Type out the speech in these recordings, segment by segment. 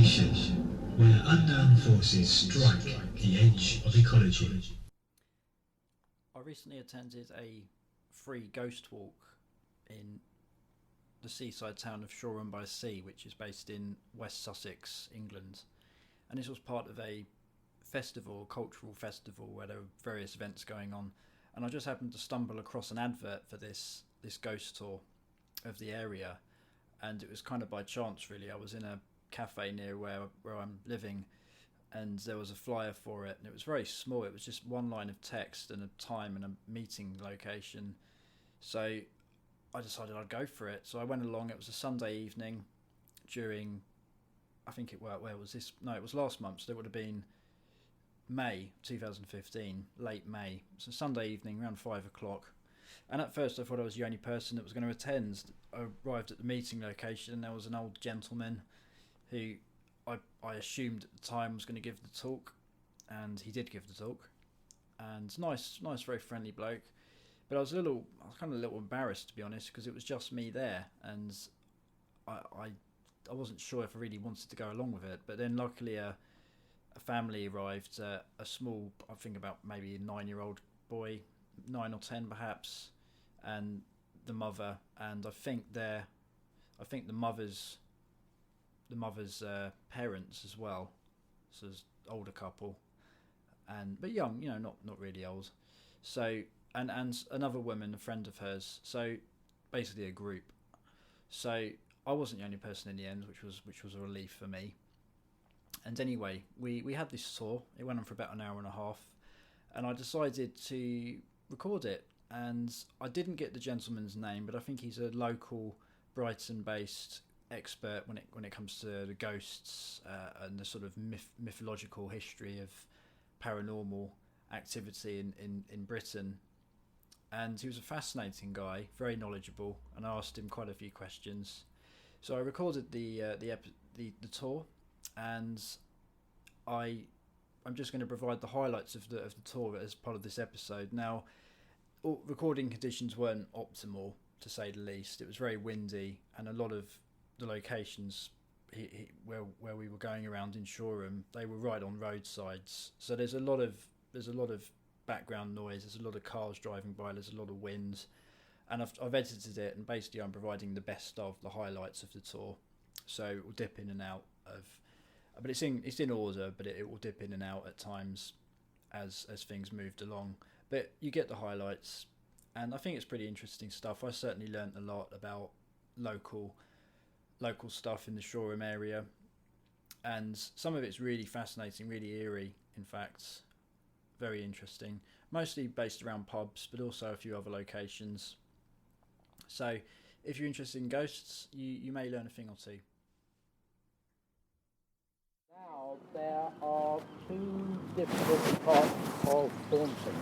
station, where unknown forces strike the edge of ecology. I recently attended a free ghost walk in the seaside town of Shoreham-by-Sea, which is based in West Sussex, England. And this was part of a festival, cultural festival, where there were various events going on. And I just happened to stumble across an advert for this ghost tour of the area. And it was kind of by chance, really. I was in a cafe near where I'm living, and there was a flyer for it, and it was very small. It was just one line of text and a time and a meeting location. So I decided I'd go for it. So I went along. It was a Sunday evening during, I think it where was this? No, it was last month. So it would have been May 2015, late May. It's a Sunday evening around 5 o'clock. And at first I thought I was the only person that was going to attend. I arrived at the meeting location, and there was an old gentleman who I assumed at the time was going to give the talk, and he did give the talk. And nice, very friendly bloke. But I was kind of a little embarrassed, to be honest, because it was just me there, and I wasn't sure if I really wanted to go along with it. But then luckily a family arrived, a small, I think about maybe a 9-year-old boy, 9 or 10 perhaps, and the mother, and I think the mother's parents as well, so it's an older couple, but young, not really old. So and another woman, a friend of hers. So basically a group. So I wasn't the only person in the end, which was a relief for me. And anyway, we had this tour. It went on for about an hour and a half, and I decided to record it. And I didn't get the gentleman's name, but I think he's a local Brighton-based expert when it comes to the ghosts and the sort of mythological history of paranormal activity in Britain. And he was a fascinating guy, very knowledgeable, and I asked him quite a few questions. So I recorded the tour, and I'm just going to provide the highlights of the tour as part of this episode. Now, recording conditions weren't optimal, to say the least. It was very windy, and a lot of the locations where we were going around in Shoreham, they were right on roadsides. So there's a lot of background noise. There's a lot of cars driving by. There's a lot of wind, and I've edited it, and basically I'm providing the best of the highlights of the tour. So it will dip in and out but it's in order, but it will dip in and out at times as things moved along. But you get the highlights, and I think it's pretty interesting stuff. I certainly learnt a lot about local stuff in the Shoreham area, and some of it's really fascinating, really eerie, in fact, very interesting, mostly based around pubs, but also a few other locations. So if you're interested in ghosts, you may learn a thing or two. Now there are two different types of haunting,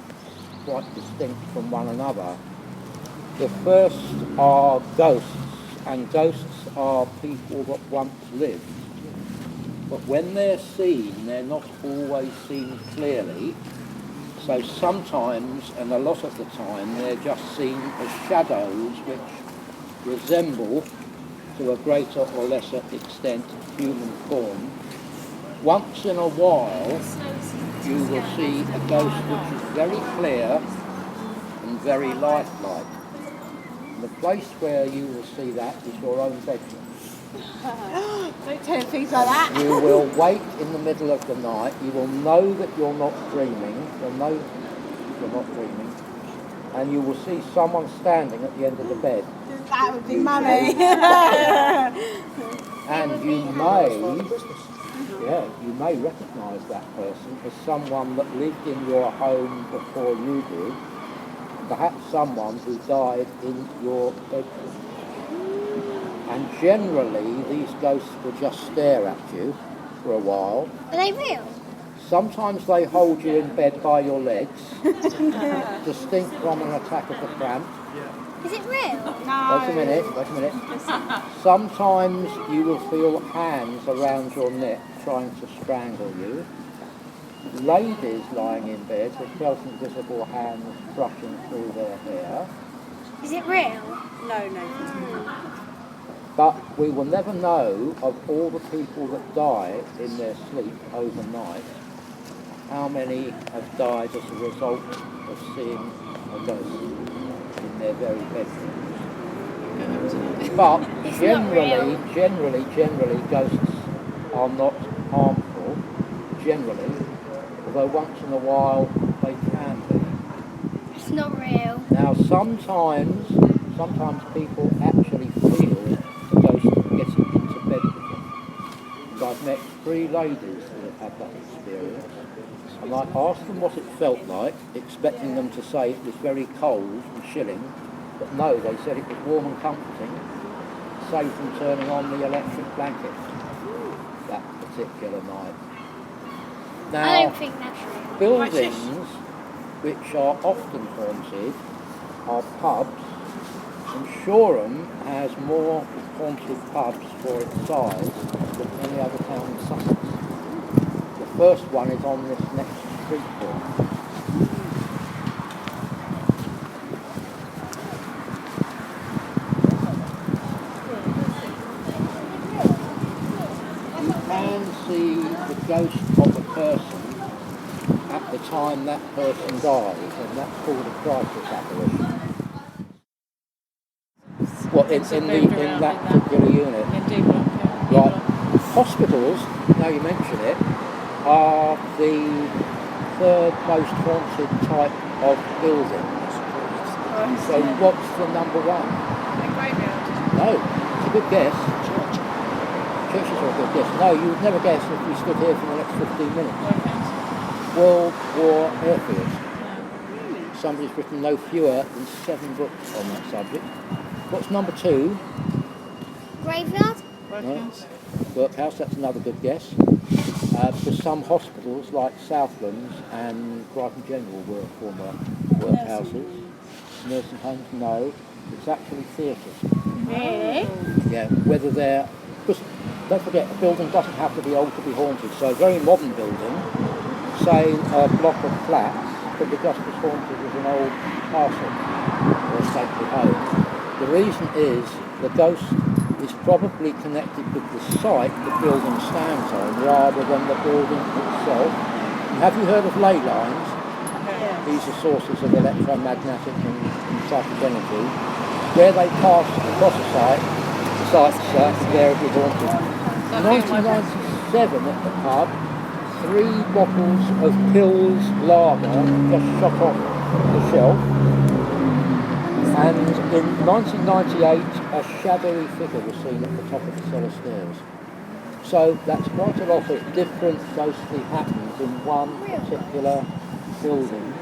quite distinct from one another. The first are ghosts, and ghosts are people that once lived. But when they're seen, they're not always seen clearly. So sometimes, and a lot of the time, they're just seen as shadows which resemble, to a greater or lesser extent, human form. Once in a while, you will see a ghost which is very clear and very lifelike. The place where you will see that is your own bedroom. Don't tell things like that. You will wake in the middle of the night. You will know that you're not dreaming. You'll know you're not dreaming. And you will see someone standing at the end of the bed. That would be Mummy. And you may recognise that person as someone that lived in your home before you did. Perhaps someone who died in your bedroom. And generally, these ghosts will just stare at you for a while. Are they real? Sometimes they hold you in bed by your legs, distinct from an attack of the cramp. Is it real? No. Wait a minute. Sometimes you will feel hands around your neck trying to strangle you. Ladies lying in bed with felt invisible hands brushing through their hair. Is it real? No. But we will never know of all the people that die in their sleep overnight, how many have died as a result of seeing a ghost in their very bedrooms. But It's not real. generally, ghosts are not harmful, generally, although once in a while they can be. It's not real. Now sometimes people actually feel the ghost getting into bed with them. And I've met 3 ladies that have had that experience. And I asked them what it felt like, expecting them to say it was very cold and chilling, but no, they said it was warm and comforting, saved them turning on the electric blanket that particular night. I Now, don't think that's real. buildings which are often haunted are pubs, and Shoreham has more haunted pubs for its size than any other town in Sussex. The first one is on this next street here. You can see the ghost of a person at the time that person dies, and that's called a crisis apparition. Well, in that particular unit. Right. Hospitals, now you mention it, are the 3rd most haunted type of building. So what's the number 1? No, it's a good guess. Churches are a good guess. No, you would never guess if we stood here for the next 15 minutes. World War airfields. Somebody's written no fewer than 7 books on that subject. What's number 2? Graveyard? No. Workhouse, that's another good guess. Because some hospitals like Southlands and Brighton General were former workhouses. Nursing homes, no. It's actually theatres. Really? Yeah, whether they're... Because don't forget, a building doesn't have to be old to be haunted. So a very modern building, say a block of flats, could be just as haunted as an old castle or a sacred home. The reason is the ghost is probably connected with the site the building stands on rather than the building itself. And have you heard of ley lines? Yeah. These are sources of electromagnetic and psychic energy. Where they pass across a site, the site's invariably haunted. In 1997 at the pub, 3 bottles of Pils lager just shot off the shelf. And in 1998, a shadowy figure was seen at the top of the cellar stairs. So that's quite a lot of different ghostly happenings in one particular building.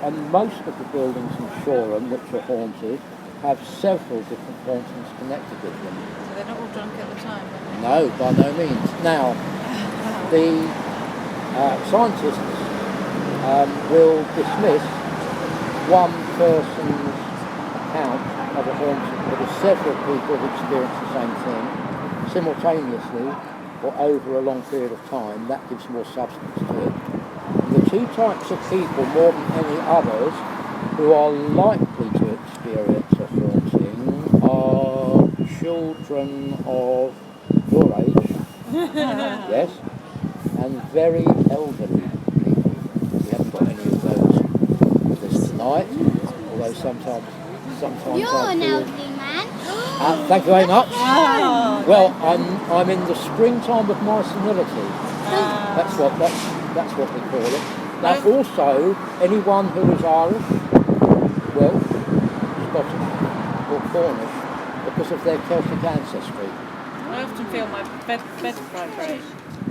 And most of the buildings in Shoreham, which are haunted, have several different hauntings connected with them. So they're not all drunk at the time, are they? No, by no means. Now, the scientists will dismiss one person's account of a haunting, but if several people have experienced the same thing simultaneously or over a long period of time, that gives more substance to it. And the 2 types of people, more than any others, who are likely to experience a haunting are children of your age, yes, and very elderly people. We haven't got any of those with us tonight, although sometimes You're I an feel... elderly man. Thank you very much. Oh, Well, I'm in the springtime of my senility. That's what we call it. Now, also, anyone who is Irish, Welsh, Scottish, or Cornish, because of their Celtic ancestry. I often feel my bed vibrate.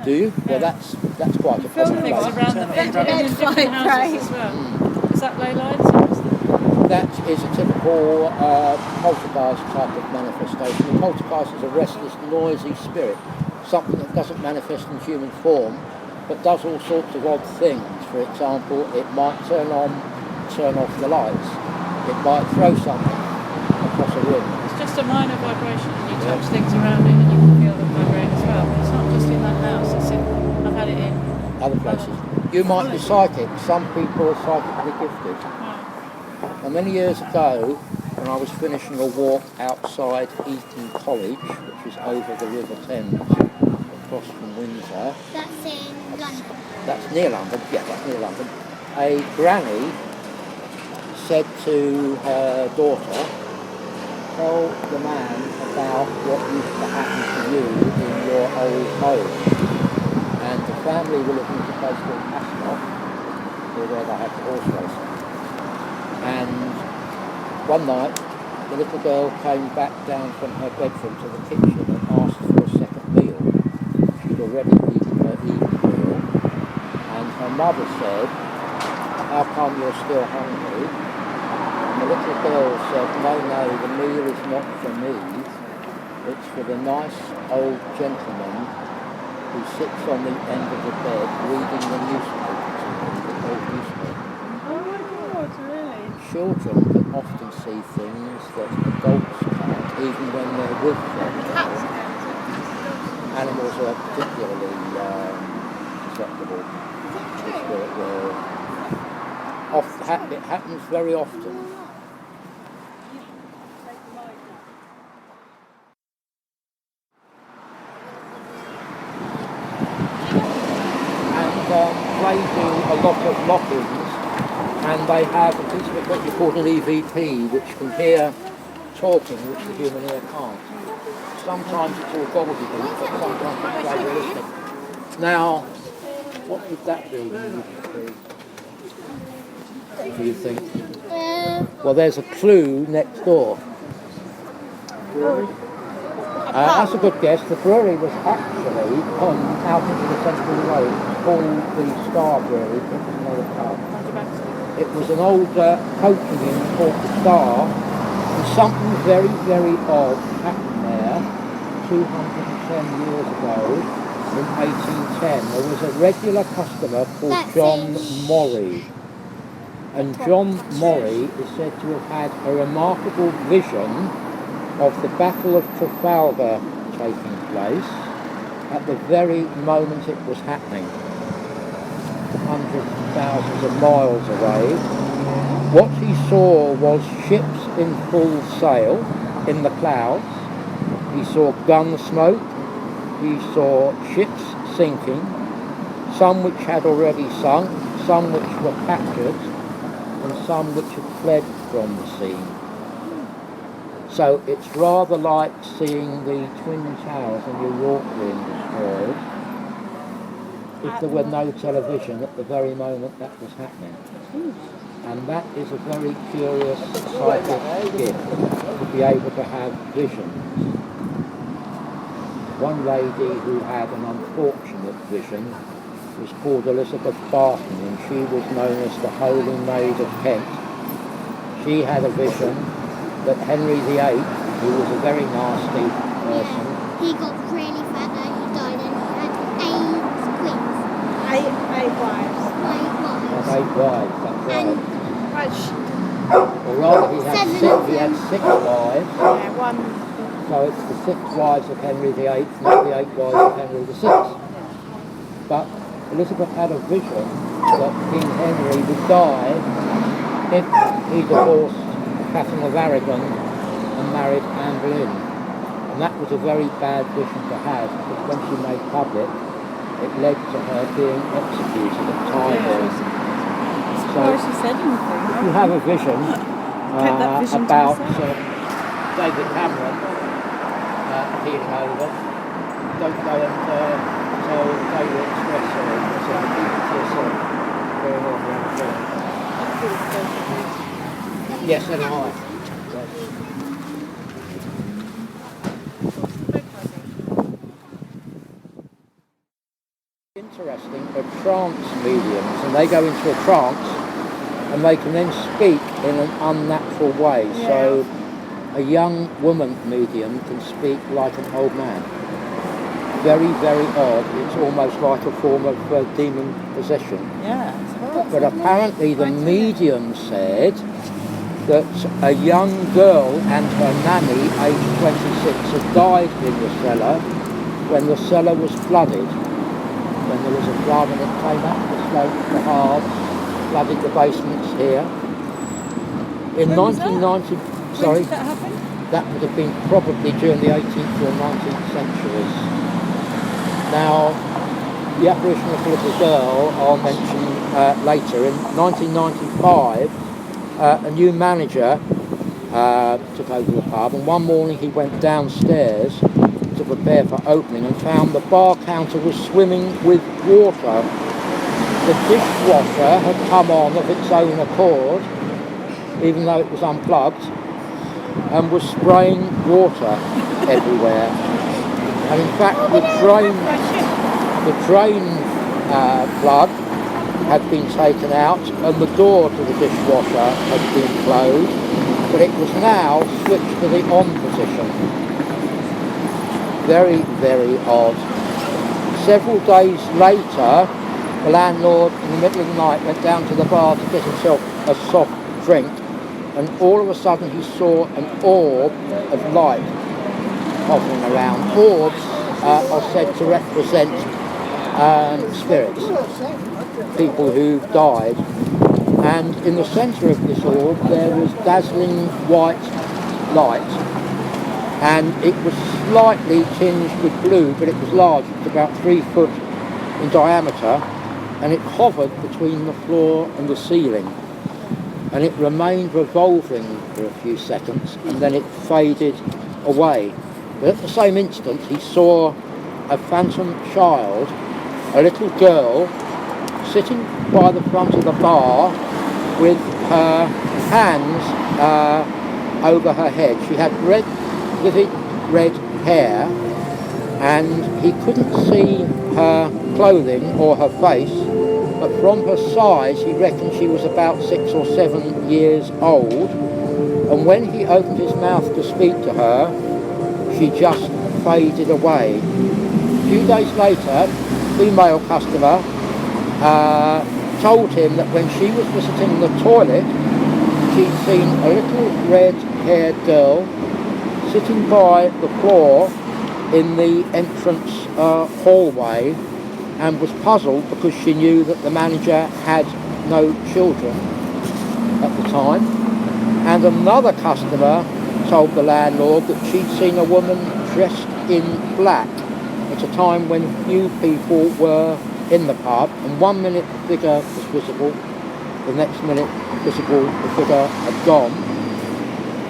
Do you? Well, that's quite a common Things place. around the bed in different houses as well. Is that ley lines? Or is that... That is a typical poltergeist type of manifestation. A poltergeist is a restless, noisy spirit, something that doesn't manifest in human form, but does all sorts of odd things. For example, it might turn off the lights. It might throw something across a room. It's just a minor vibration, and you touch things around it, and you can feel them vibrate as well. It's not just in that house. I've had it in Other places. You might be psychic. Some people are psychically gifted. And many years ago, when and I was finishing a walk outside Eton College, which is over the River Thames, across from Windsor. That's in London. That's near London, yeah, that's near London. A granny said to her daughter, tell the man about what used to happen to you in your old home. And the family were living in a place called Ascot, where they had the horse racing. And one night, the little girl came back down from her bedroom to the kitchen and asked for a second meal. She'd already eaten her evening meal. And her mother said, how come you're still hungry? And the little girl said, no, the meal is not for me. It's for the nice old gentleman who sits on the end of the bed reading the newspaper to me, the old newspaper. Oh my God, really? Children can often see things that adults can't, even when they're with them. Animals are particularly susceptible to the spirit world. It happens very often. They do a lot of lock-ins, and they have a piece of equipment called an EVP, which can hear talking, which the human ear can't. Sometimes it's all gobbledygook, but sometimes it's very realistic. Now, what would that building do you think? Well, there's a clue next door. That's a good guess. The brewery was actually out into the central road called the Star Brewery. It was another pub. It was an old coaching inn called the Star, and something very, very odd happened there 210 years ago in 1810. There was a regular customer called John Morrie. And John Morrie is said to have had a remarkable vision of the Battle of Trafalgar taking place at the very moment it was happening, hundreds of thousands of miles away. What he saw was ships in full sail in the clouds. He saw gun smoke. He saw ships sinking, some which had already sunk, some which were captured, and some which had fled from the scene. So it's rather like seeing the Twin Towers in New York being destroyed if there were no television at the very moment that was happening. And that is a very curious psychic gift, to be able to have visions. One lady who had an unfortunate vision was called Elizabeth Barton, and she was known as the Holy Maid of Kent. She had a vision that Henry VIII, who was a very nasty person, He got really fat and he died and he had 8 queens. Eight wives. 8 wives. had 8 wives, that's right. Right. Or rather, he had 6 wives. Yeah, one. So it's the 6 wives of Henry VIII, not the 8 wives of Henry VI. But Elizabeth had a vision that King Henry would die if he divorced Catherine of Aragon and married Anne Boleyn. And that was a very bad vision to have, because when she made public, it led to her being executed at Tyburn. So Why she said anything? if you have a vision Kept that vision to about herself. David Cameron healing over, don't go and tell Daily Express or the BBC yourself going on around the film. Yes, and I. Interesting are trance mediums, and they go into a trance and they can then speak in an unnatural way. Yeah. So a young woman medium can speak like an old man. Very, very odd. It's almost like a form of demon possession. Yeah, it's horrible. But apparently the medium said that a young girl and her nanny, aged 26, had died in the cellar when the cellar was flooded. When there was a flood and it came up the slopes, the halves, flooded the basements here. In 1992, Sorry? When did that happen? That would have been probably during the 18th or 19th centuries. Now, the apparition of the little girl I'll mention later. In 1995, a new manager took over the pub, and one morning he went downstairs to prepare for opening and found the bar counter was swimming with water. The dishwasher had come on of its own accord, even though it was unplugged, and was spraying water everywhere. And in fact, the drain plug had been taken out and the door to the dishwasher had been closed, but it was now switched to the on position. Very, very odd. Several days later, the landlord in the middle of the night went down to the bar to get himself a soft drink, and all of a sudden he saw an orb of light hovering around. Orbs are said to represent spirits, people who've died, and in the centre of this orb there was dazzling white light, and it was slightly tinged with blue, but it was large. It was about 3 foot in diameter, and it hovered between the floor and the ceiling, and it remained revolving for a few seconds, and then it faded away. But at the same instant he saw a phantom child, a little girl, sitting by the front of the bar with her hands over her head. She had vivid red hair, and he couldn't see her clothing or her face, but from her size he reckoned she was about 6 or 7 years old, and when he opened his mouth to speak to her, she just faded away. A few days later, a female customer told him that when she was visiting the toilet, she'd seen a little red-haired girl sitting by the floor in the entrance hallway, and was puzzled because she knew that the manager had no children at the time. And another customer told the landlord that she'd seen a woman dressed in black at a time when few people were in the pub, and 1 minute the figure was visible, the next minute the figure had gone.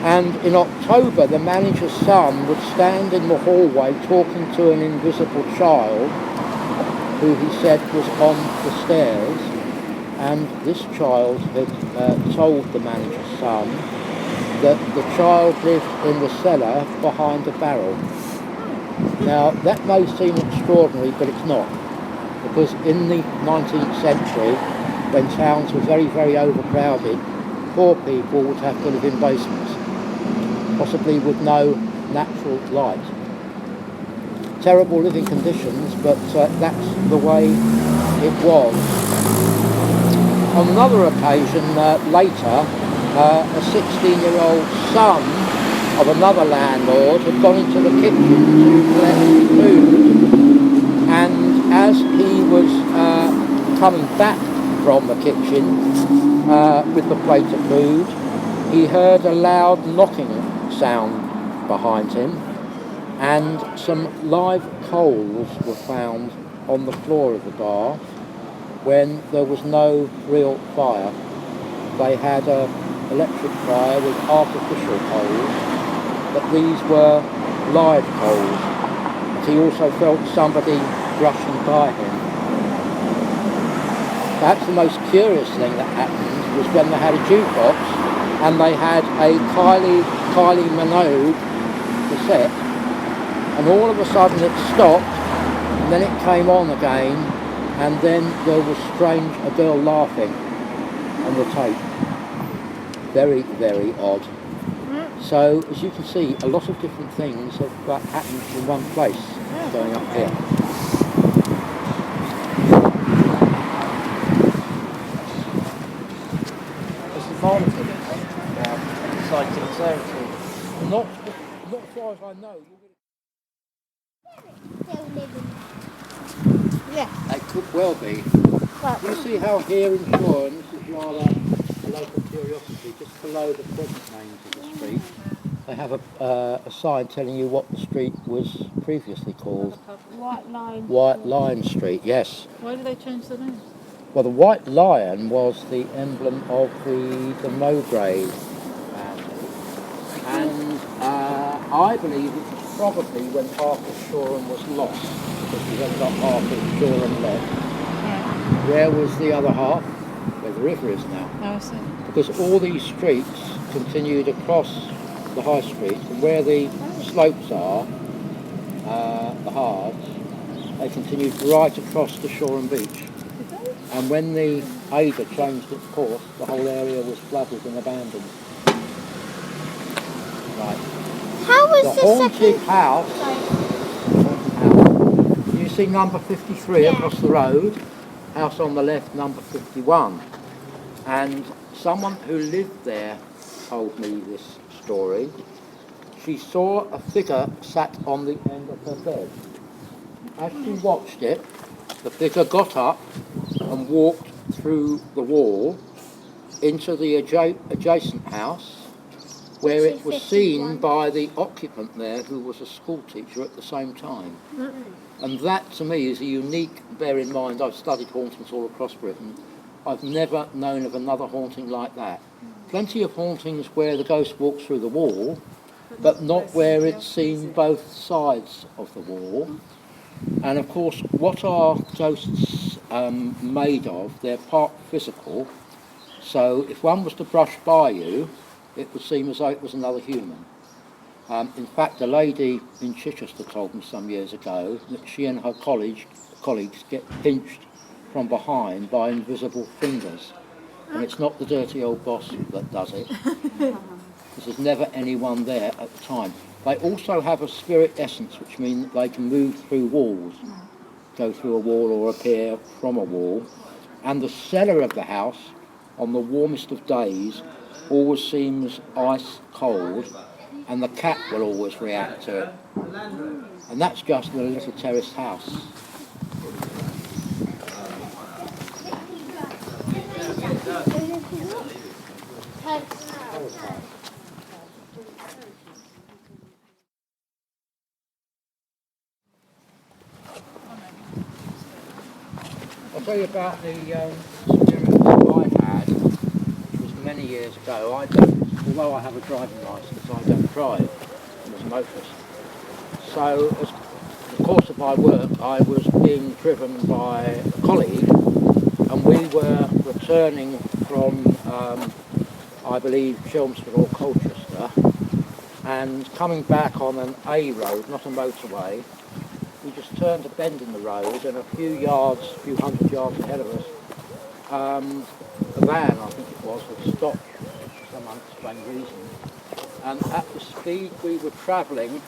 And in October, the manager's son would stand in the hallway talking to an invisible child who he said was on the stairs, and this child had told the manager's son that the child lived in the cellar behind a barrel. Now, that may seem extraordinary, but it's not, because in the 19th century, when towns were very, very overcrowded, poor people would have to live in basements, possibly with no natural light. Terrible living conditions, but that's the way it was. On another occasion later, a 16-year-old son of another landlord had gone into the kitchen to collect food, and as he was coming back from the kitchen with the plate of food, he heard a loud knocking sound behind him, and some live coals were found on the floor of the bar when there was no real fire. They had an electric fire with artificial coals, but these were live coals. And he also felt somebody brushing by him. Perhaps the most curious thing that happened was when they had a jukebox and they had a Kylie Minogue cassette, and all of a sudden it stopped, and then it came on again, and then there was a girl laughing on the tape. Very, very odd. So, as you can see, a lot of different things have happened in one place going up here. It's informative. Exciting services. Not as far as I know. Still living. Yeah. It could well be. But You see how here in Shoreham, this is rather a local curiosity, just below the present names of the street, they have a sign telling you what the street was previously called. White Line. White Lion Street, yes. Why did they change the name? Well, the White Lion was the emblem of the Mowbray family, and I believe it was probably when half of Shoreham was lost, because we've only got half of Shoreham left. Right. Where was the other half? Where the river is now. Oh, I see. Because all these streets continued across the high street, and where the slopes are, the hards, they continued right across to Shoreham Beach. And when the Adur changed its course, the whole area was flooded and abandoned. Right. How was The the haunted second? house. You see number 53 Yeah. across the road. House on the left, number 51. And someone who lived there told me this story. She saw a figure sat on the end of her bed. As she watched it, the figure got up and walked through the wall into the adjacent house, where it was seen by the occupant there, who was a school teacher at the same time. And that to me is a unique, bear in mind I've studied hauntings all across Britain, I've never known of another haunting like that. Plenty of hauntings where the ghost walks through the wall, but not where it's seen both sides of the wall. And of course, what are ghosts made of? They're part physical, so if one was to brush by you, it would seem as though it was another human. In fact, a lady in Chichester told me some years ago that she and her colleagues get pinched from behind by invisible fingers. And it's not the dirty old boss that does it. There's never anyone there at the time. They also have a spirit essence, which means that they can move through walls, go through a wall or appear from a wall. And the cellar of the house, on the warmest of days, always seems ice cold, and the cat will always react to it. And that's just in a little terraced house. I'll tell you about the experience I had, which was many years ago. Although I have a driving licence, I don't drive as a motorist. So, as the course of my work, I was being driven by a colleague, and we were returning from, I believe, Chelmsford or Colchester, and coming back on an A road, not a motorway. We just turned a bend in the road, and a few hundred yards ahead of us, a van, I think it was stopped for some unexplained reason. And at the speed we were travelling,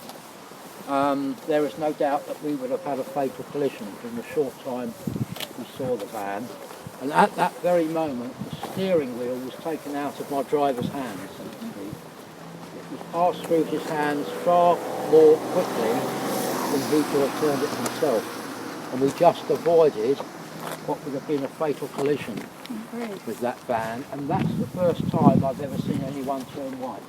there is no doubt that we would have had a fatal collision in the short time we saw the van. And at that very moment, the steering wheel was taken out of my driver's hands. It was passed through his hands far more quickly than he could have turned it himself, and we just avoided what would have been a fatal collision with that van, and that's the first time I've ever seen anyone turn white.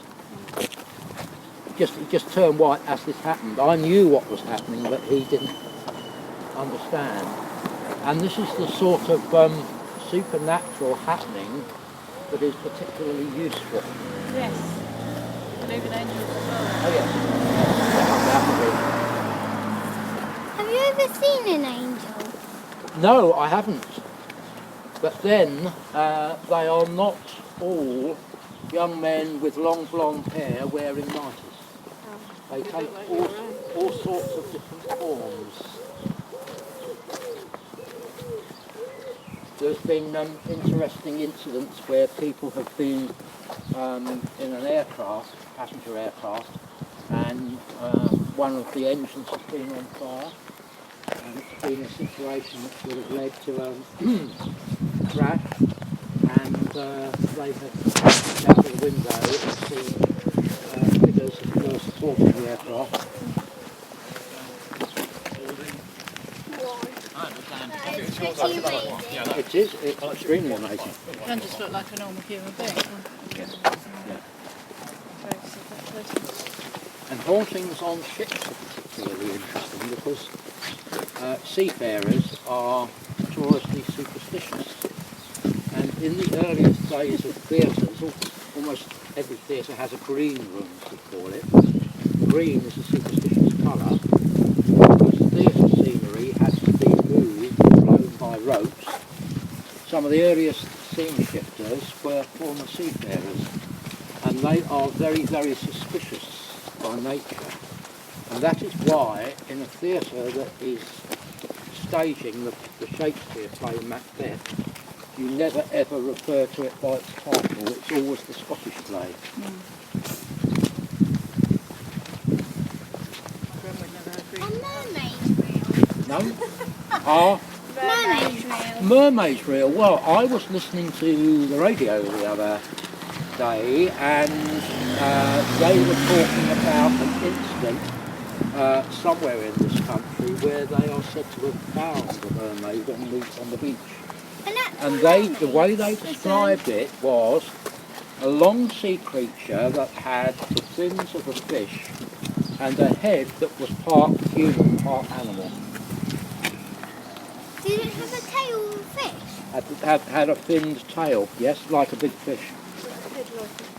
It just turned white as this happened. I knew what was happening, but he didn't understand. And this is the sort of supernatural happening that is particularly useful. Yes. And even angels as well. Oh yes. Have you ever seen an angel? No, I haven't. But then, they are not all young men with long blonde hair wearing mitres. They take all sorts of different forms. There's been interesting incidents where people have been in an aircraft, passenger aircraft, and one of the engines has been on fire. And it's been a situation that would have led to a crash, and they have looked out the window and seen figures who were supporting the aircraft. Pretty amazing. It is. It's extremely amazing. It can just look like a normal human being. Yes. Yeah. Ghosts of that person. And hauntings on ships are particularly interesting because seafarers are notoriously superstitious. And in the earliest days of theatres, almost every theatre has a green room, as we call it. Green is a superstitious colour because theatre scenery had to be moved, blown by ropes. Some of the earliest scene shifters were former seafarers, and they are very, very suspicious by nature. And that is why in a theatre that is staging the Shakespeare play Macbeth, you never ever refer to it by its title. It's always the Scottish play. No? Mermaid's real. Mermaid's reel. Well, I was listening to the radio the other day, and they were talking about an incident somewhere in this country where they are said to have found a mermaid on the beach. And the way they described it was a long sea creature that had the fins of a fish and a head that was part human, part animal. Did it have a tail of a fish? Had a finned tail, yes, like a big fish.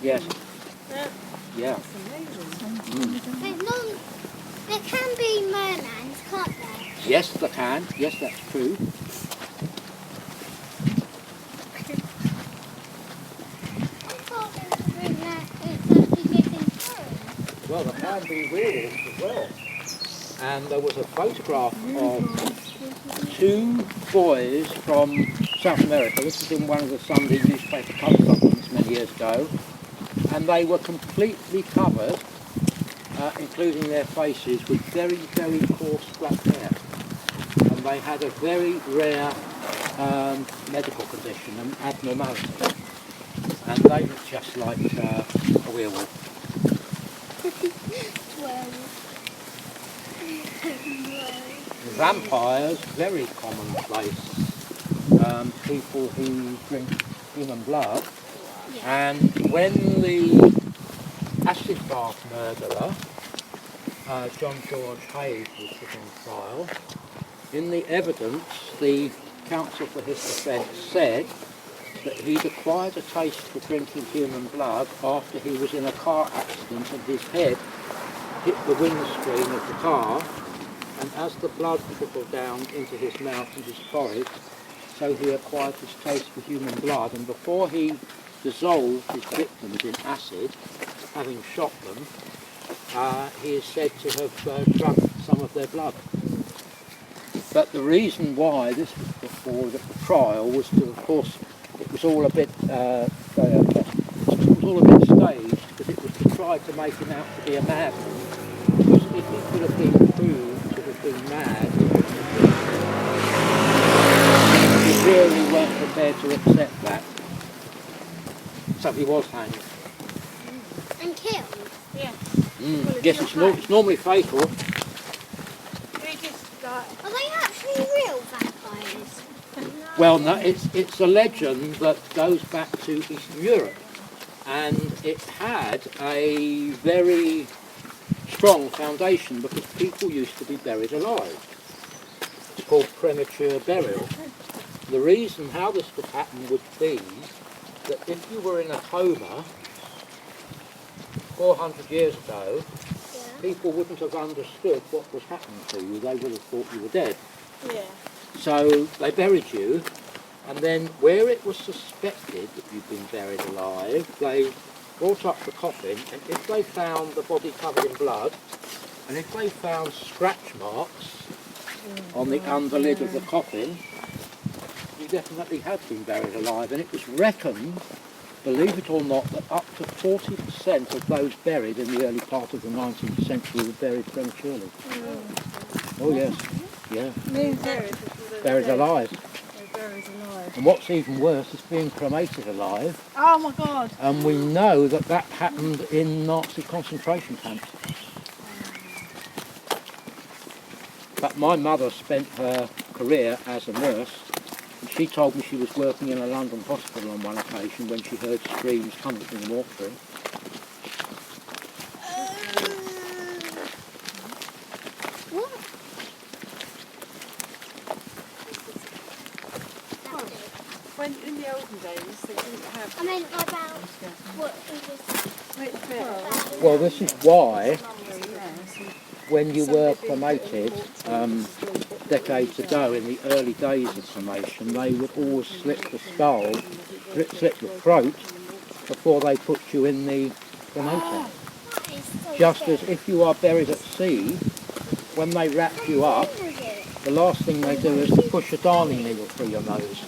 Yes. Yeah. There can be mermans, can't there? Yes, they can. Yes, that's true. I thought it was a room that it's actually getting through. Well, there can be werewolves as well. And there was a photograph of two boys from South America. This was in one of the Sunday newspaper cover supplements many years ago. And they were completely covered, including their faces, with very, very coarse black hair. And they had a very rare medical condition, an abnormality. And they looked just like a werewolf. Vampires, very commonplace. People who drink human blood. And when the acid bath murderer, John George Hayes, was put on trial, in the evidence, the counsel for his defence said that he'd acquired a taste for drinking human blood after he was in a car accident and his head hit the windscreen of the car, and as the blood trickled down into his mouth and his forehead, so he acquired his taste for human blood, and before he dissolved his victims in acid, having shot them, he is said to have drunk some of their blood. But the reason why this was before the trial was to, of course, it was all a bit staged, because it was to try to make him out to be a madman. Because if he could have been proved to have been mad, we really weren't prepared to accept that. So he was hanged. And killed? Yeah. Yes, it's normally fatal. We just got... Are they actually real vampires? Well, no, it's a legend that goes back to Eastern Europe, and it had a very strong foundation because people used to be buried alive. It's called premature burial. The reason how this would happen would be that if you were in a coma 400 years ago, people wouldn't have understood what was happening to you. They would have thought you were dead. Yeah. So they buried you, and then where it was suspected that you'd been buried alive, they brought up the coffin, and if they found the body covered in blood, and if they found scratch marks on the underlid of the coffin, you definitely had been buried alive. And it was reckoned, believe it or not, that up to 40% of those buried in the early part of the 19th century were buried prematurely. Oh yes, yeah. Buried alive. Buried alive. And what's even worse is being cremated alive. Oh my God. And we know that that happened in Nazi concentration camps. But my mother spent her career as a nurse She told me she was working in a London hospital on one occasion when she heard screams coming from the mortuary. What? When in the olden days they didn't have. I mean about what we just. Well, this is why when you were cremated decades ago, in the early days of cremation, they would always slit the skull, slit the throat before they put you in the cremator. Just as if you are buried at sea, when they wrap you up, the last thing they do is to push a darning needle through your nose.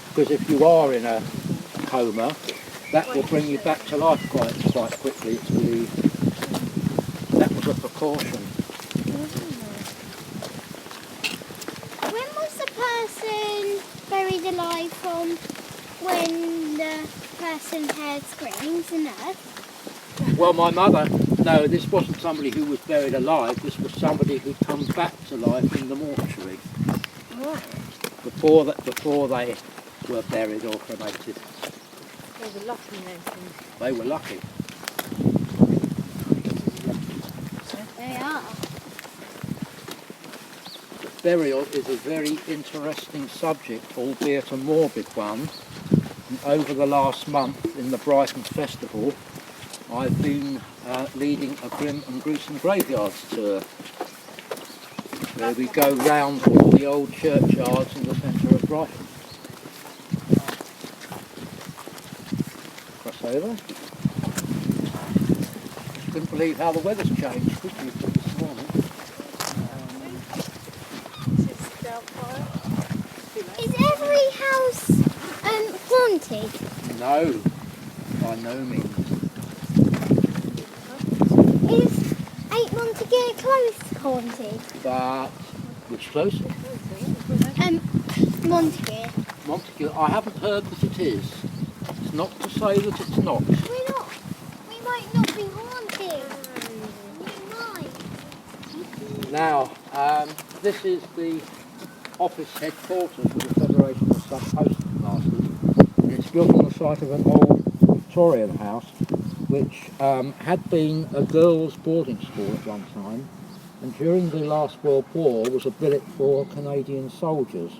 Because if you are in a coma, that will bring you back to life quite quickly, it's believed. That was a precaution. When was the person buried alive from when the person heard screams and earth? Well, my mother, no, this wasn't somebody who was buried alive, this was somebody who'd come back to life in the mortuary. Before they were buried or cremated. They were lucky then. They were lucky. They are. Burial is a very interesting subject, albeit a morbid one. And over the last month in the Brighton Festival, I've been leading a grim and gruesome graveyards tour, where we go round all the old churchyards in the centre of Brighton. Cross over. Just couldn't believe how the weather's changed, could you, this morning? Is every house haunted? No, by no means. Is 8 Montague Close haunted? But which close? Montague. Montague, I haven't heard that it is. It's not to say that it's not. We might not be haunted. We might. Now, this is the office headquarters of the Federation of Sub-Postmasters. It's built on the site of an old Victorian house which had been a girls' boarding school at one time, and during the last World War was a billet for Canadian soldiers.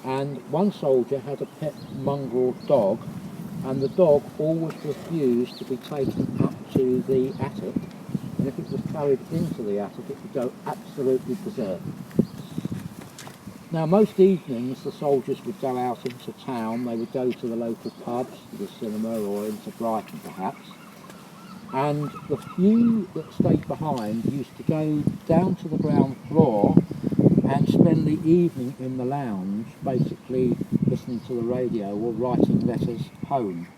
And one soldier had a pet mongrel dog, and the dog always refused to be taken up to the attic, and if it was carried into the attic it would go absolutely berserk. Now most evenings the soldiers would go out into town, they would go to the local pubs, to the cinema, or into Brighton perhaps, and the few that stayed behind used to go down to the ground floor and spend the evening in the lounge, basically listening to the radio or writing letters home.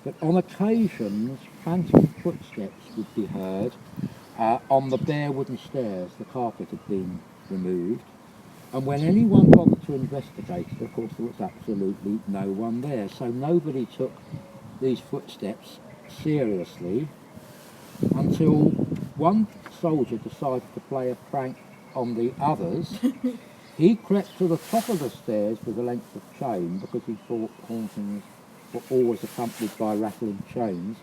But on occasions, phantom footsteps would be heard on the bare wooden stairs. The carpet had been removed. And when anyone bothered to investigate it, of course there was absolutely no one there. So nobody took these footsteps seriously until one soldier decided to play a prank on the others. He crept to the top of the stairs with a length of chain because he thought hauntings were always accompanied by rattling chains.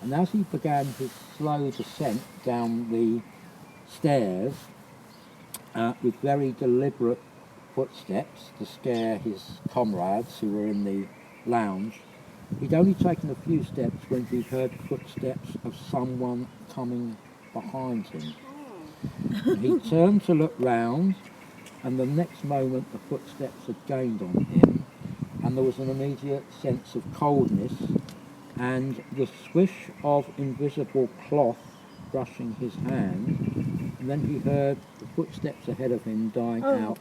And as he began his slow descent down the stairs with very deliberate footsteps to scare his comrades who were in the lounge, he'd only taken a few steps when he heard footsteps of someone coming behind him. And he turned to look round, and the next moment the footsteps had gained on him, and there was an immediate sense of coldness and the swish of invisible cloth brushing his hand, and then he heard the footsteps ahead of him dying out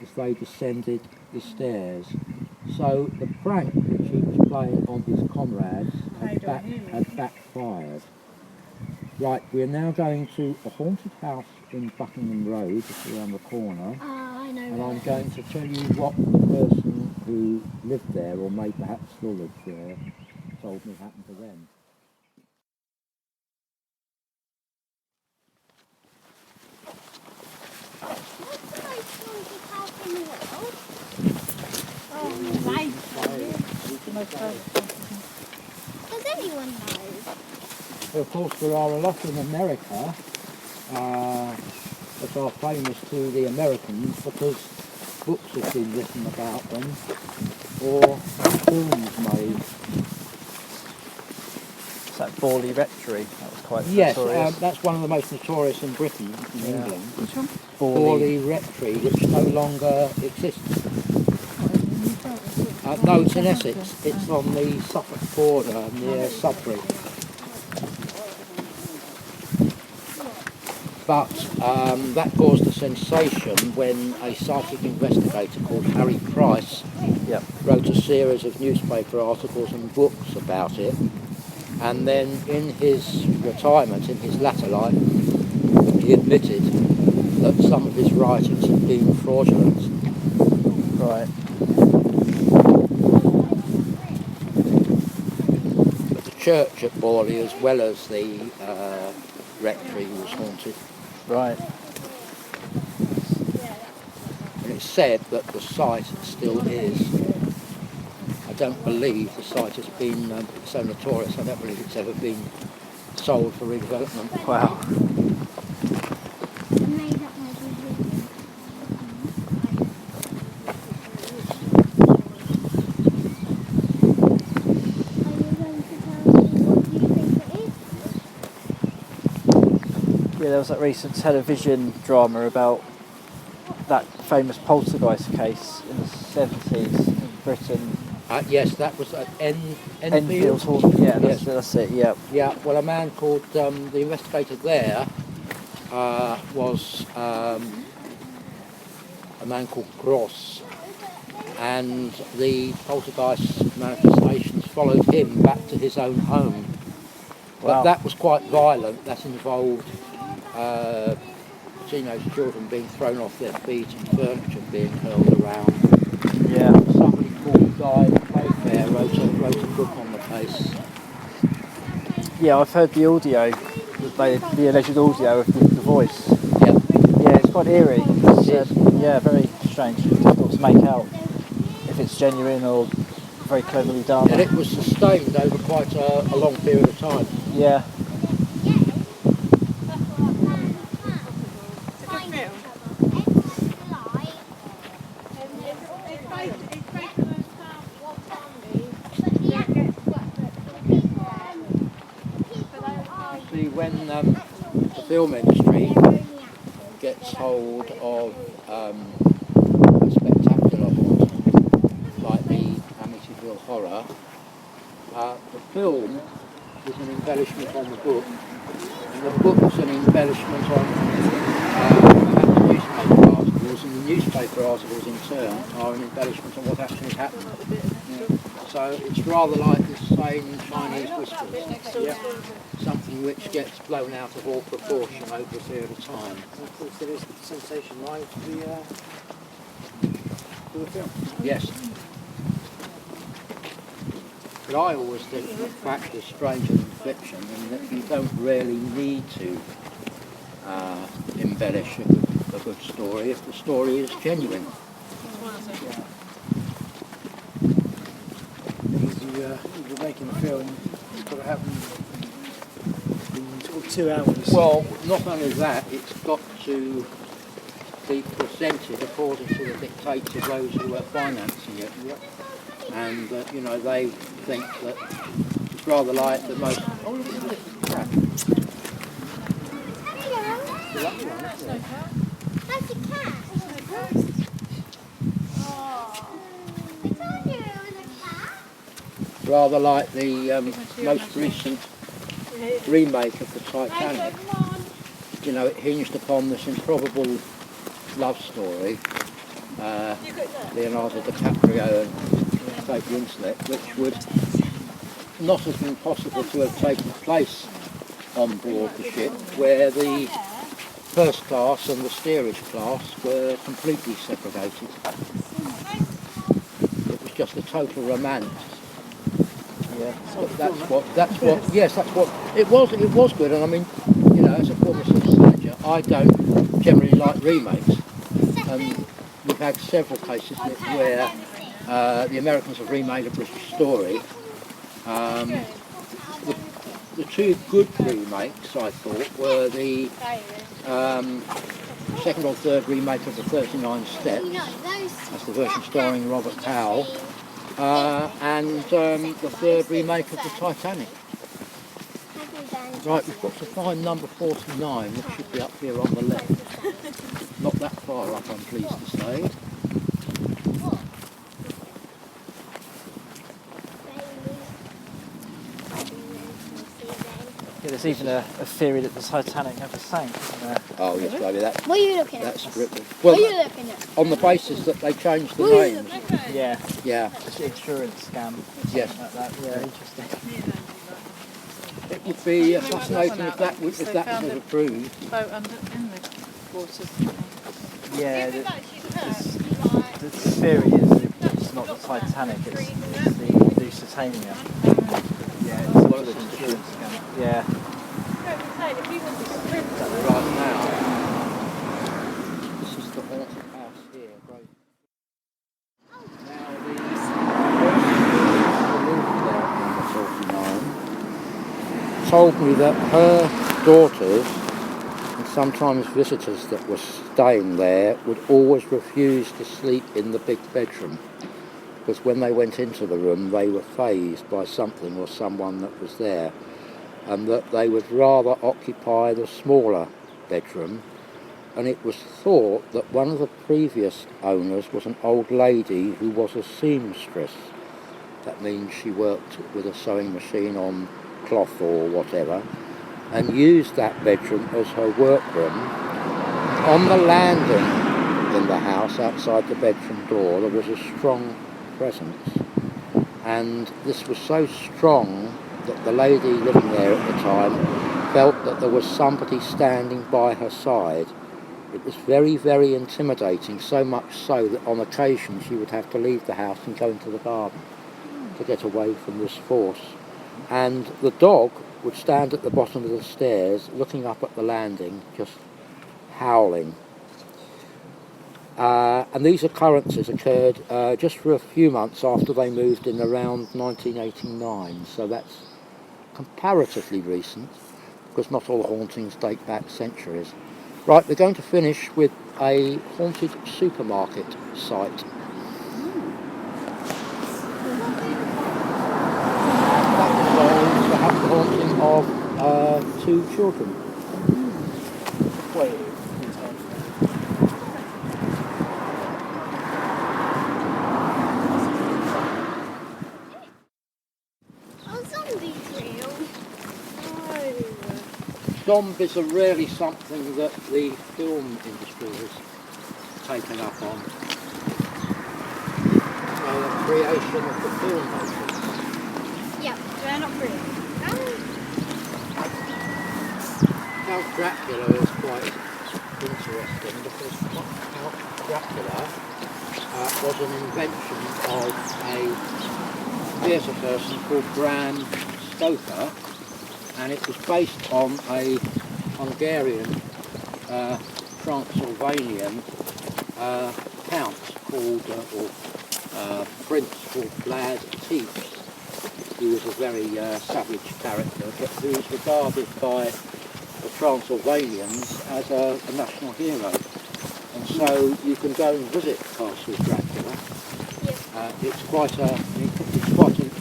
as they descended the stairs. So the prank which he was playing on his comrades had backfired. Right, we're now going to a haunted house in Buckingham Road, just around the corner. I know. And I'm going to tell you what the person who lived there, or may perhaps still live there, told me happened to them. What's the most haunted house in the world? Does anyone know? Of course, there are a lot in America that are famous to the Americans because books have been written about them or films made. It's that Borley Rectory. That was quite Yes, notorious. that's one of the most notorious in Britain, in England. Which one? Borley Rectory, which no longer exists. No, it's in Essex. It's on the Suffolk border near Sudbury. But that caused a sensation when a psychic investigator called Harry Price wrote a series of newspaper articles and books about it. And then in his retirement, in his latter life, he admitted that some of his writings had been fraudulent. Right. But the church at Borley, as well as the rectory, was haunted. Right. And it's said that the site still is. I don't believe the site has been so notorious. I don't believe it's ever been sold for redevelopment. Wow. I made up my video. Are you going to tell me what you think it is? Yeah, there was that recent television drama about that famous poltergeist case in the 70s in Britain. Yes, that was at Enfield Hall. Yeah, that's it. Yeah. Yeah, well, a man called, the investigator there was a man called Gross, and the poltergeist manifestations followed him back to his own home. But Wow. that was quite violent. That involved teenage children being thrown off their feet and furniture being hurled around. Yeah. Somebody called Guy Mayfair wrote a book on the case. Yeah, I've heard the audio, the alleged audio of the voice. Yeah. Yeah, it's quite eerie. It's, It is. yeah, very strange. It's difficult to make out if it's genuine or very cleverly done. And it was sustained over quite a long period of time. Yeah. See, when the film industry gets hold of a spectacular haunt like the Amityville Horror, the film is an embellishment on the book, and the book is an embellishment on the newspaper articles, and the newspaper articles in turn are an embellishment on what actually happened. So it's rather like the saying Chinese whispers. Yeah. Something which gets blown out of all proportion over a period of time. Of course, there is the sensation right to the film. Yes. But I always think that fact is stranger than fiction, and that you don't really need to embellish a good story if the story is genuine. You're making a film, it's got to happen in sort of 2 hours. Well, not only that, it's got to be presented according to the dictates of those who are financing it. And, they think that it's rather like the most... Oh, look at this crap. It's a lucky one, isn't it? That's a cat. I told you it was a cat. Rather like the most recent remake of the Titanic. It hinged upon this improbable love story, Leonardo DiCaprio and Kate Winslet, which would not have been possible to have taken place on board the ship, where the first class and the steerage class were completely segregated. It was just a total romance. Yeah. But that's what it was good. And I mean, as a former cinema manager, I don't generally like remakes, and we've had several cases where the Americans have remade a British story. The two good remakes, I thought, were the second or third remake of the 39 Steps, that's the version starring Robert Powell, and the third remake of the Titanic. Right, we've got to find number 49, which should be up here on the left. Not that far up, I'm pleased to say. Yeah, there's even a theory that the Titanic never sank, isn't there? Oh yes, baby, that, What are you looking at? that's scripted. What Well, are you looking at? on the basis that they changed the names. Yeah, Yeah, it's an insurance scam. yes. Like that. Yeah, interesting. It would be fascinating if that was ever proved. Boat under in the water. Yeah, the theory is that it's not the Titanic, it's the Lusitania. Yeah, it's Well, an it's insurance scam. Yeah. Right now, this is the haunted house here. Great. Now the person who lived there at number 49 told me that her daughters and sometimes visitors that were staying there would always refuse to sleep in the big bedroom, because when they went into the room they were fazed by something or someone that was there, and that they would rather occupy the smaller bedroom. And it was thought that one of the previous owners was an old lady who was a seamstress. That means she worked with a sewing machine on cloth or whatever, and used that bedroom as her workroom. On the landing in the house outside the bedroom door there was a strong presence, and this was so strong that the lady living there at the time felt that there was somebody standing by her side. It was very, very intimidating, so much so that on occasion she would have to leave the house and go into the garden to get away from this force. And the dog would stand at the bottom of the stairs looking up at the landing, just howling. And these occurrences occurred just for a few months after they moved in around 1989, so that's comparatively recent, because not all hauntings date back centuries. Right, we're going to finish with a haunted supermarket site. That involves perhaps the haunting of two children. Are zombies real? Zombies are really something that the film industry has taken up on. So the creation of the filmmakers. Yeah, they're not real. Count Dracula is quite interesting because Count Dracula was an invention of a theatre person called Bram Stoker, and it was based on a Hungarian Transylvanian count called, prince called Vlad Tepes, who was a very savage character, but who was regarded by the Transylvanians as a national hero. And so you can go and visit Castle Dracula. It's quite an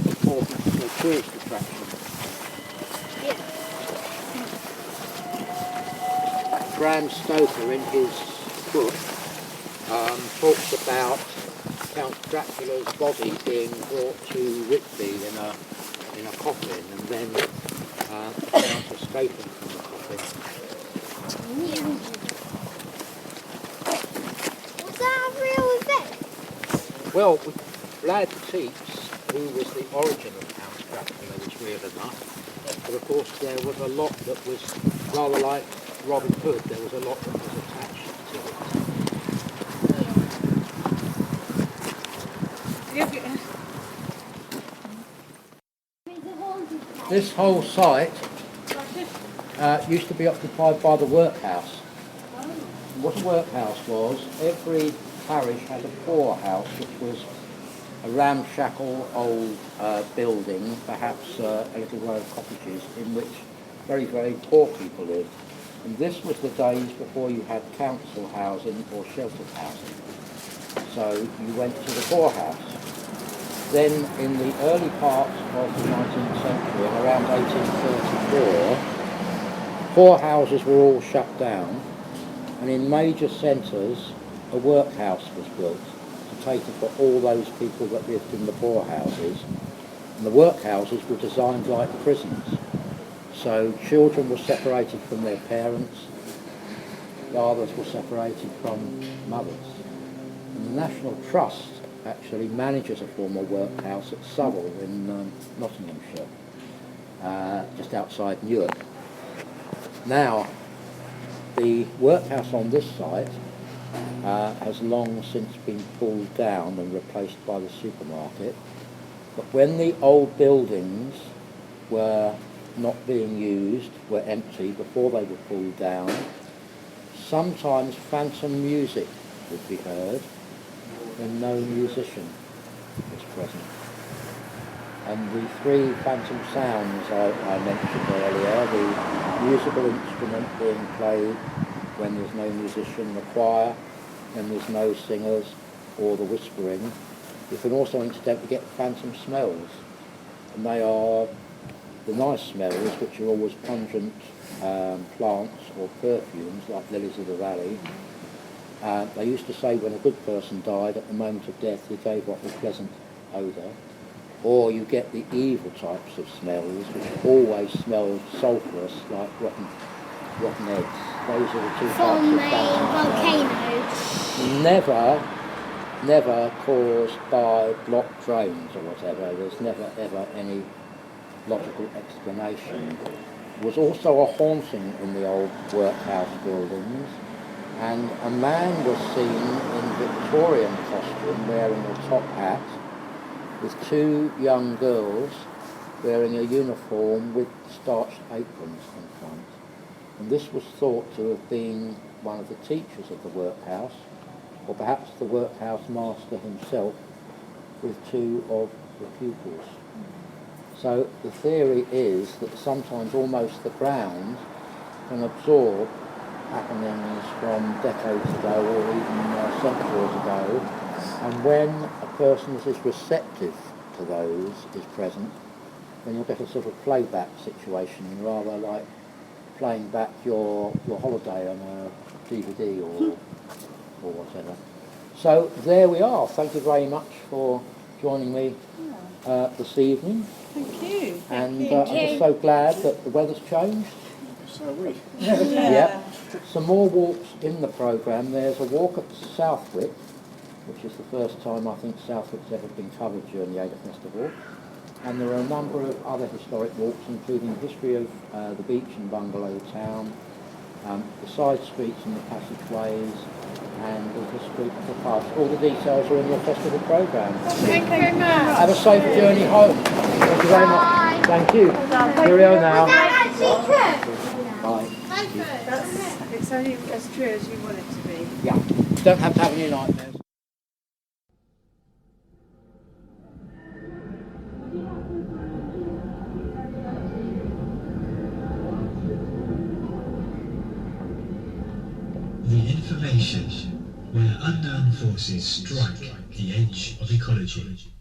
important tourist attraction. Bram Stoker in his book talks about Count Dracula's body being brought to Whitby in a coffin, and then the Count escaping from the coffin. Was that a real event? Well, Vlad Tepes, who was the origin of Count Dracula, was real enough, but of course there was a lot that was rather like Robin Hood. There was a lot that was attached to it. This whole site used to be occupied by the workhouse. What a workhouse was, every parish had a poorhouse which was a ramshackle old building, perhaps a little row of cottages in which very, very poor people lived. And this was the days before you had council housing or sheltered housing. So you went to the poorhouse. Then in the early parts of the 19th century, around 1834, poorhouses were all shut down, and in major centres a workhouse was built to cater for all those people that lived in the poorhouses. And the workhouses were designed like prisons. So children were separated from their parents, fathers were separated from mothers. And the National Trust actually manages a former workhouse at Southall in Nottinghamshire, just outside Newark. Now, the workhouse on this site has long since been pulled down and replaced by the supermarket. But when the old buildings were not being used, were empty before they were pulled down, sometimes phantom music would be heard when no musician was present. And the three phantom sounds I mentioned earlier, the musical instrument being played when there's no musician, the choir when there's no singers, or the whispering. You can also incidentally get phantom smells, and they are the nice smells, which are always pungent plants or perfumes like lilies of the valley. They used to say when a good person died, at the moment of death he gave off a pleasant odour. Or you get the evil types of smells, which always smell sulphurous, like rotten eggs. Those are the two types From of a phantom volcano. never caused by blocked drains or whatever. There's never ever any logical explanation. There was also a haunting in the old workhouse buildings, and a man was seen in Victorian costume wearing a top hat with two young girls wearing a uniform with starched aprons in front. And this was thought to have been one of the teachers of the workhouse, or perhaps the workhouse master himself with two of the pupils. So the theory is that sometimes almost the ground can absorb happenings from decades ago or even centuries ago, and when a person that is receptive to those is present, then you'll get a sort of playback situation, rather like playing back your holiday on a DVD or whatever. So there we are. Thank you very much for joining me this evening. Thank you. And I'm just so glad that the weather's changed. So are we. Yeah. Some more walks in the programme. There's a walk at Southwick, which is the first time I think Southwick's ever been covered during the Adur Festival. And there are a number of other historic walks, including the history of the beach and bungalow town, the side streets and the passageways, and the history of the past. All the details are in your festival programme. Thank you very much. Have a safe journey home. Thank you very much. Thank you. Cheerio now. Bye. It's only as true as you want it to be. Yeah. You don't have to have any nightmares. The information where unknown forces strike the edge of ecology.